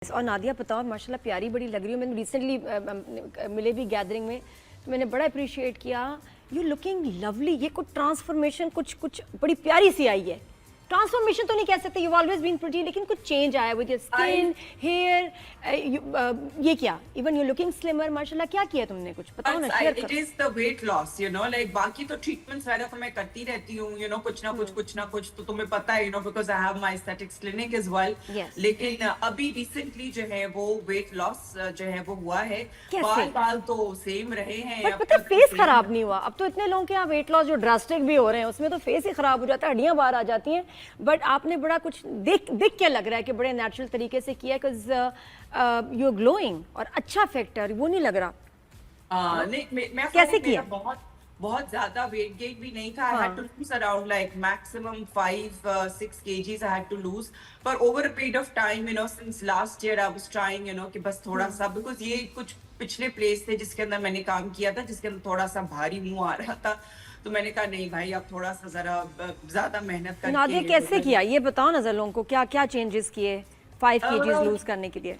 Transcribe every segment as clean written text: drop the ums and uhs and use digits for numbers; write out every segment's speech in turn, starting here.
और नादिया बताओ, माशाल्लाह प्यारी बड़ी लग रही हो। मैंने रिसेंटली मिले भी गैदरिंग में, तो मैंने बड़ा अप्रिशिएट किया। You looking lovely. ये कुछ ट्रांसफॉर्मेशन कुछ बड़ी प्यारी सी आई है। ट्रांसफॉर्मेशन तो नहीं कह सकते, यू ऑलवेज बीन प्रिटी, लेकिन कुछ चेंज आया विद योर स्किन, हेयर, ये क्या, इवन यू लुकिंग स्लिमर माशाल्लाह। क्या किया तुमने, कुछ बताओ ना, शेयर करो। It is the weight loss, you know, like बाकी तो ट्रीटमेंट्स वगैरह तो मैं करती रहती हूँ, यू नो, कुछ ना कुछ तो तुम्हें पता है, you know, because I have my aesthetics clinic as well. लेकिन अभी रिसेंटली जो है वो वेट लॉस जो है वो हुआ है। बाल तो सेम रहे हैं, बट पता फेस खराब नहीं हुआ। अब तो इतने लोगों के यहाँ वेट लॉस जो ड्रास्टिक भी हो रहे हैं, उसमें तो फेस ही खराब हो जाता है, हड्डियां बाहर आ जाती हैं। बट आपने बड़ा कुछ देख क्या लग रहा है कि बड़े नेचुरल तरीके से किया, बिकॉज यू आर ग्लोइंग और अच्छा फैक्टर वो नहीं लग रहा। नहीं, मैं कैसे किया? बहुत ज्यादा वेट गेन भी नहीं था। I had to lose around like maximum 5-6 kgs I had to lose, but over a period of time, you know, since last year I was trying, you know, कि बस थोड़ा सा, because ये कुछ पिछले प्लेस थे जिसके अंदर मैंने काम किया था, जिसके अंदर थोड़ा सा भारी मुंह आ रहा था, तो मैंने कहा नहीं भाई, अब थोड़ा सा जरा ज्यादा मेहनत करके। नादिया कैसे किया ये बताओ ना जरा लोगों को, क्या क्या चेंजेस किए 5 kgs लूज करने के लिए?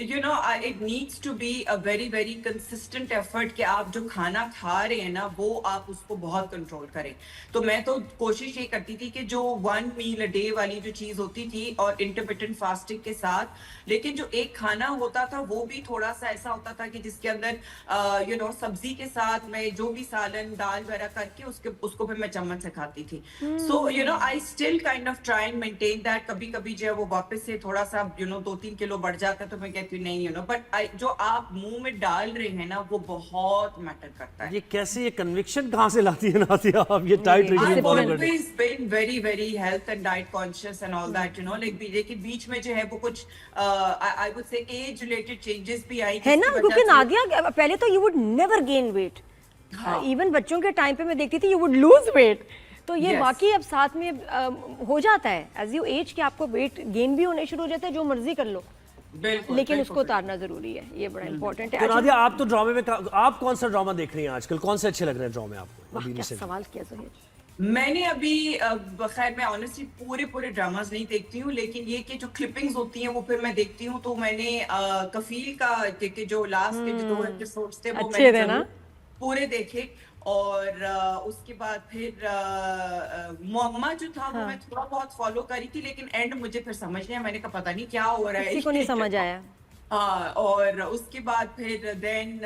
You know, it needs to be a very very consistent effort कि आप जो खाना खा रहे हैं ना, वो आप उसको बहुत कंट्रोल करें। तो मैं तो कोशिश ये करती थी कि जो 1 meal a day वाली जो चीज होती थी, और इंटरमिटेंट फास्टिंग के साथ, लेकिन जो एक खाना होता था वो भी थोड़ा सा ऐसा होता था कि जिसके अंदर यू नो सब्जी के साथ मैं जो भी सालन दाल वगैरह करके उसको फिर मैं चम्मच से खाती थी। So you know, I still kind of try and maintain that. कभी कभी जो है वो वापस से थोड़ा सा यू नो 2-3 किलो बढ़ जाता है, तो मैं कहती हूँ नहीं, यू नो, बट जो आप मुंह में डाल रहे हैं ना, वो बहुत मैटर करता है। ये कैसे, ये कन्विक्शन कहाँ से लाती है नादिया आप ये डाइट रेजिम फॉलो करते? I've always been very very health and diet conscious and all that, you know, like लेकिन बीच में जो है वो कुछ I would say age related changes भी आई है ना, क्योंकि नादिया पहले तो you would never gain weight, even बच्चों के टाइम पे मैं देखती थी यू वुड लूज वेट। तो ये वाकई अब साथ में हो जाता है एज यू एज कि आपको वेट गेन भी होने शुरू हो जाता है, जो मर्जी कर लो, लेकिन उसको उतारना जरूरी है, ये बड़ा इंपॉर्टेंट है। तो नादिया आप तो ड्रामे में, आप कौन सा ड्रामा देख रही हैं आजकल, कौन से अच्छे लग रहे हैं ड्रामे आपको? क्या सवाल किया ज़ोहैर। मैंने अभी खैर मैं ऑनेस्टली पूरे ड्रामास नहीं देखती हूँ, लेकिन ये कि जो क्लिपिंग्स होती हैं वो फिर मैं देखती हूँ। तो मैंने कफील का के जो लास्ट के जो 2 एपिसोड्स थे वो मैंने पूरे देखे, और उसके बाद फिर मुअम्मा जो था वो मैं थोड़ा बहुत फॉलो करी थी, लेकिन एंड मुझे फिर समझ नहीं आया। मैंने कहा पता नहीं क्या हो रहा है, किसी को नहीं समझ आया। और उसके बाद फिर then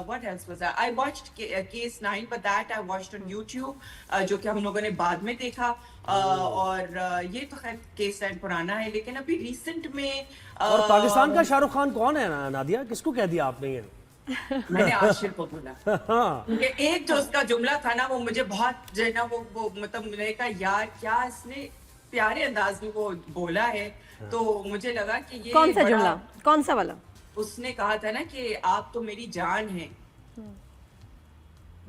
what else was I watched case 9, but that I watched on YouTube, जो कि हम लोगों ने बाद में देखा। और ये तो खैर केस 9 पुराना है, लेकिन अभी रिसेंट में और पाकिस्तान का शाहरुख खान कौन है नादिया, किसको कह दिया आपने ये? मैंने आशिर को बोला। एक जो उसका जुमला था ना, वो मुझे बहुत जो है ना वो मतलब मैंने कहा यार क्या इसने प्यारे अंदाज में वो बोला है, तो मुझे लगा कि ये कौन सा जुमला, कौन सा वाला? उसने कहा था ना कि आप तो मेरी जान है,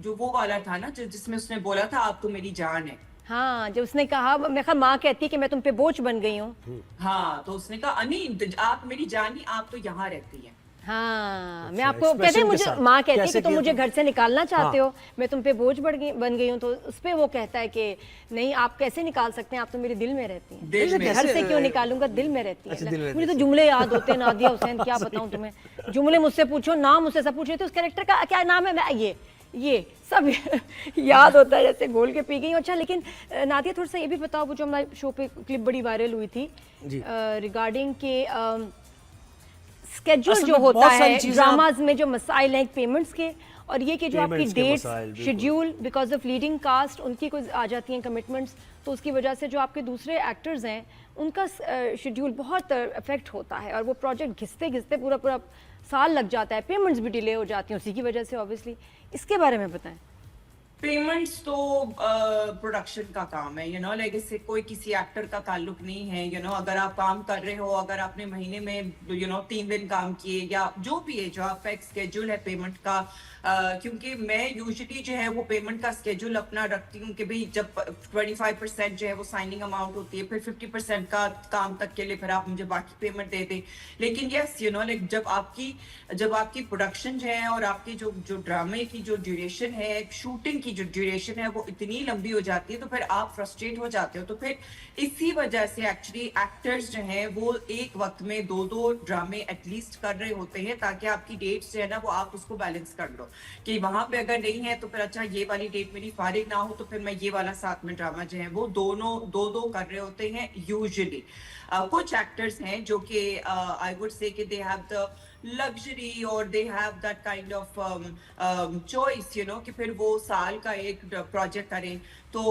जो वो वाला था ना जिसमें उसने बोला था आप तो मेरी जान है। हाँ, जब उसने कहा, मैं कहा माँ कहती है कि मैं तुम पे बोझ बन गई हूँ। हाँ, तो उसने कहा अनी आप मेरी जान नहीं, आप तो यहाँ रहती हैं। हाँ, मैं आपको कहते हैं, मुझे माँ कहती है कि तुम मुझे घर से निकालना चाहते हो, मैं तुम पे बोझ बन गई हूँ। तो उस पे वो कहता है कि नहीं, आप कैसे निकाल सकते हैं, आप तो मेरे दिल में रहती हैं। घर से क्यों निकालूँ, दिल में रहती है। मुझे तो जुमले याद होते हैं नादिया हुसैन, क्या बताऊँ तुम्हें। जुमले मुझसे पूछो, नाम मुझसे सब पूछे, तो उस कैरेक्टर का क्या नाम है, ये सब याद होता है जैसे घोल के पी गई। अच्छा, लेकिन नादिया थोड़ा सा ये भी बताओ, वो जो हमारे शो पे क्लिप बड़ी वायरल हुई थी रिगार्डिंग के स्केड्यूल जो होता है ड्रामाज में, जो मसाइल हैं पेमेंट्स के, और ये कि जो आपकी dates schedule because of leading cast उनकी कोई आ जाती हैं कमिटमेंट्स, तो उसकी वजह से जो आपके दूसरे एक्टर्स हैं उनका शेड्यूल बहुत अफेक्ट होता है, और वो प्रोजेक्ट घिसते घिसते पूरा साल लग जाता है, पेमेंट्स भी डिले हो जाती हैं उसी की वजह से ऑब्वियसली। इसके बारे में बताएं। पेमेंट्स तो प्रोडक्शन का काम है, यू नो, लाइक इससे कोई किसी एक्टर का ताल्लुक नहीं है। यू नो, अगर आप काम कर रहे हो, अगर आपने महीने में यू नो 3 दिन काम किए या जो भी है, जो आपका एक स्केड्यूल है पेमेंट का, क्योंकि मैं यूजुअली जो है वो पेमेंट का स्केड्यूल अपना रखती हूँ कि भाई जब 25% जो है वो साइनिंग अमाउंट होती है, फिर 50% का काम तक के लिए फिर आप मुझे बाकी पेमेंट दे दें। लेकिन यस, यू नो, लाइक जब आपकी प्रोडक्शन जो है और आपकी जो ड्रामे की जो ड्यूरेशन है, शूटिंग की जो ड्यूरेशन है वो इतनी लंबी हो जाती है, तो फिर आप फ्रस्ट्रेट हो जाते हो। तो फिर इसी वजह से एक्चुअली एक्टर्स जो हैं वो एक वक्त में 2-2 ड्रामे एटलीस्ट कर रहे होते हैं, ताकि आपकी डेट्स जो है ना वो आप उसको बैलेंस कर लो कि वहां पे अगर नहीं है तो फिर अच्छा ये वाली डेट मेरी फारिग ना हो तो फिर मैं ये वाला साथ में ड्रामा जो है वो दोनों 2-2 कर रहे होते हैं यूजुअली। कुछ एक्टर्स हैं जो कि आई वुड से कि दे हैव द लग्जरी और they have that kind of choice, you know, कि फिर वो साल का एक प्रोजेक्ट करें। तो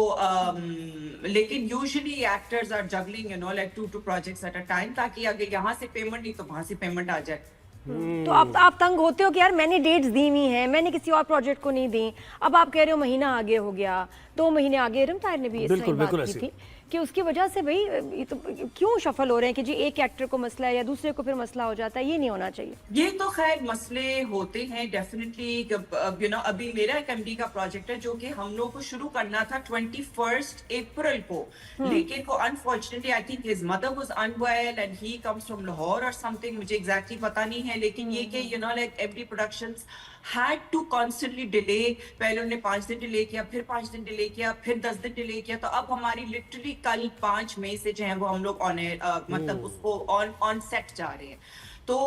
लेकिन usually actors are juggling, you know, like 2 projects at a time, ताकि अगर यहाँ से पेमेंट नहीं तो वहां से पेमेंट आ जाए। तो आप तंग होते हो कि यार मैंने डेट्स दी हुई हैं, मैंने किसी और प्रोजेक्ट को नहीं दी, अब आप कह रहे हो महीना आगे हो गया, 2 महीने आगे। रम ताहिर ने भी इस टाइम बात की थी कि उसकी वजह से भाई ये तो क्यों शफल हो रहे हैं कि जी एक एक्टर को मसला है या दूसरे को फिर मसला हो जाता है, ये नहीं होना चाहिए। ये तो खैर मसले होते हैं डेफिनेटली, यू नो। अभी मेरा एक एमडी का प्रोजेक्ट है जो कि हम लोग को शुरू करना था 21 अप्रैल को, लेकिन वो unfortunately I think his mother was unwell and he comes from Lahore और समथिंग, मुझे एग्जैक्टली पता नहीं है। लेकिन ये कि you know like MD productions had to constantly delay। पहले उन्होंने 5 दिन डिले किया, फिर 5 दिन डिले किया, फिर 10 दिन डिले किया। तो अब हमारी लिटरली कल 5 मई से जो है वो हम लोग मतलब उसको ऑन सेट जा रहे हैं। तो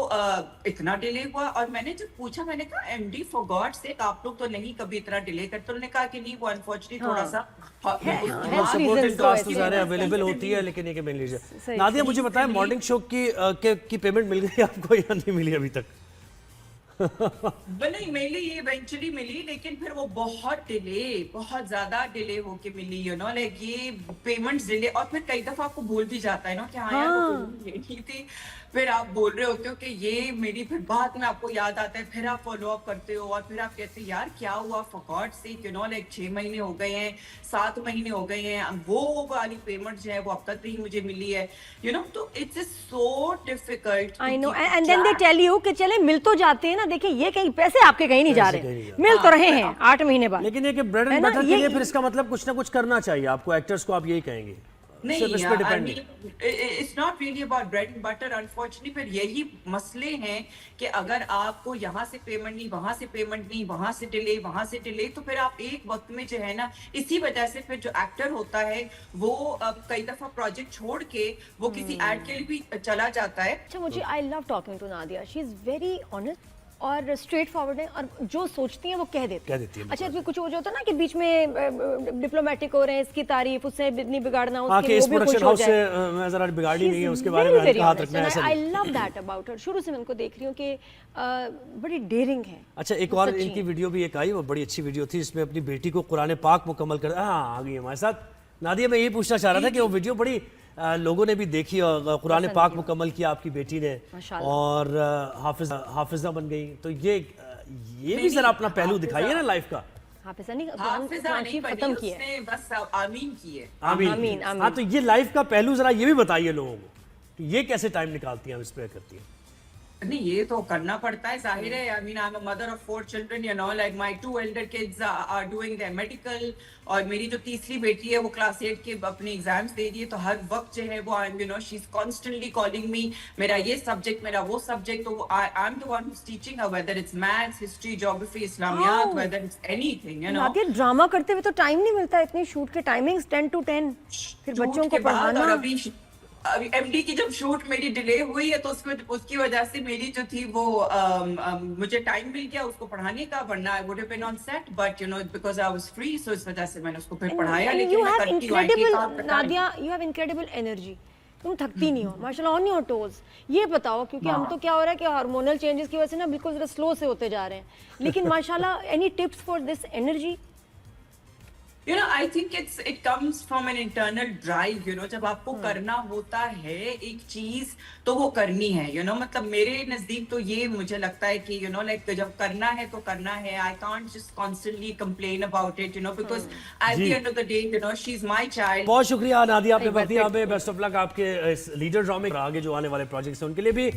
इतना डिले हुआ और मैंने जब पूछा, मैंने कहा एमडी फॉर गॉड सेक आप लोग तो नहीं कभी इतना डिले करते। उन्होंने कहा कि नहीं वो अनफॉर्चुनेटली थोड़ा सा सपोर्टेड कास्ट सारे अवेलेबल होती है, लेकिन ये कि मिल लीजिए। नादिया मुझे बताएं मॉर्निंग शो की पेमेंट मिल गई आपको या नहीं मिली अभी तक? नहीं मिली, ये इवेंचुअली मिली, लेकिन फिर वो बहुत ज्यादा डिले होके मिली, यू नो, लाइक ये पेमेंट्स डिले। और फिर कई दफा आपको भूल भी जाता है ना कि हाँ यार वो पेमेंट लेनी थी, फिर आप बोल रहे होते हो कि ये मेरी, फिर बाद में आपको याद आता है, फिर आप फॉलो अप करते हो और फिर आप कहते हैं यार क्या हुआ, for God sake, you know, like 6 महीने हो गए हैं, 7 महीने हो गए हैं, वो वाली पेमेंट जो है वो अब तक नहीं मुझे मिली है, यू नो। तो it's so difficult. I know, and then they tell you कि चले मिल तो जाते हैं ना, देखिए ये कहीं पैसे आपके कहीं नहीं जा रहे, मिल तो रहे हैं 8 महीने बाद। लेकिन ये कि ब्रेड एंड बटर के लिए फिर इसका मतलब कुछ ना कुछ करना चाहिए आपको, एक्टर्स को, आप यही कहेंगे? नहीं, it's not really about bread and butter unfortunately. फिर यही मसले हैं कि अगर आपको यहाँ से पेमेंट नहीं, वहां से पेमेंट नहीं, वहां से डिले, तो फिर आप एक वक्त में जो है ना, इसी वजह से फिर जो एक्टर होता है वो कई दफा प्रोजेक्ट छोड़ के वो किसी एड के लिए भी चला जाता है। अच्छा, मुझे I love talking to Nadia, she is very honest और स्ट्रेट फॉरवर्ड है, और जो सोचती है वो कह देती है। अच्छा, इसमें कुछ वो जो होता है ना कि बीच में डिप्लोमेटिक हो रहे हैं, इसकी तारीफ उससे नहीं बिगाड़ना, उसके वो भी खुश हो जाए। मैं जरा बिगाड़ी नहीं है उसके बारे में हाथ रखना है, ऐसा I love that about her. शुरू से मैं उनको देख रही हूँ कि बड़ी डेयरिंग है। अच्छा, एक और इनकी वीडियो भी एक आई, वो बड़ी अच्छी वीडियो थी, इसमें अपनी बेटी को कुरान पाक मुकम्मल कर, हाँ आ गई हमारे साथ नादिया। मैं यही पूछना चाह रहा था कि वो वीडियो बड़ी लोगों ने भी देखी और कुरान पाक मुकम्मल किया आपकी बेटी ने और हाफिजा बन गई। तो ये भी जरा अपना पहलू दिखाइए ना लाइफ का। हाफिजा नहीं खत्म किया है, बस आमीन की है। आमीन। हाँ, तो ये लाइफ का पहलू जरा ये भी बताइए लोगों को, ये कैसे टाइम निकालती हैं, स्प्रे करती हैं? नहीं, ये तो करना पड़ता है, जाहिर है। I mean I am a mother of 4 children, you know, like my 2 elder kids are doing their medical, और मेरी जो तीसरी बेटी है वो क्लास 8 के अपने एग्जाम्स दे रही है। तो हर वक्त जो है वो I am, you know, she is constantly calling me, मेरा ये सब्जेक्ट, मेरा वो सब्जेक्ट। तो I am the one who is teaching her, whether it's maths, history, geography, Islamiyat, whether it's anything, you know. Nadia, drama करते हुए तो टाइम नहीं मिलता, इतनी शूट के टाइमिंग्स 10 to 10, फिर बच्चों को पढ़ाना। अभी एमडी की जब शूट मेरी डिले हुई है तो उसकी वजह से मेरी जो थी वो मुझे टाइम मिल गया उसको पढ़ाने का, वरना I would have been on set, but you know because I was free, so इस वजह से मैंने उसको फिर पढ़ाया। लेकिन मैं करती हूं आईटी का। Nadia, you have incredible energy, तुम थकती नहीं हो माशाल्लाह, ऑन योर टोज। ये बताओ, क्योंकि हम तो क्या हो रहा है कि हार्मोनल चेंजेस की वजह से ना बिल्कुल जरा स्लो से होते जा रहे हैं, लेकिन माशाल्लाह any tips for this energy? You know, I think it comes from an internal drive, you know, जब आपको करना होता है एक चीज तो वो करनी है, you know, मतलब मेरे नजदीक तो ये मुझे लगता है कि you know, like जब करना है तो करना है। I can't just constantly complain about it, you know, because at the end of the day, you know, she's my child. बहुत शुक्रिया नादिया, आपने वक्त दिया हमें। बेस्ट ऑफ लक आपके इस लीडर ड्रामे, आगे जो आने वाले प्रोजेक्ट्स हैं उनके लिए भी।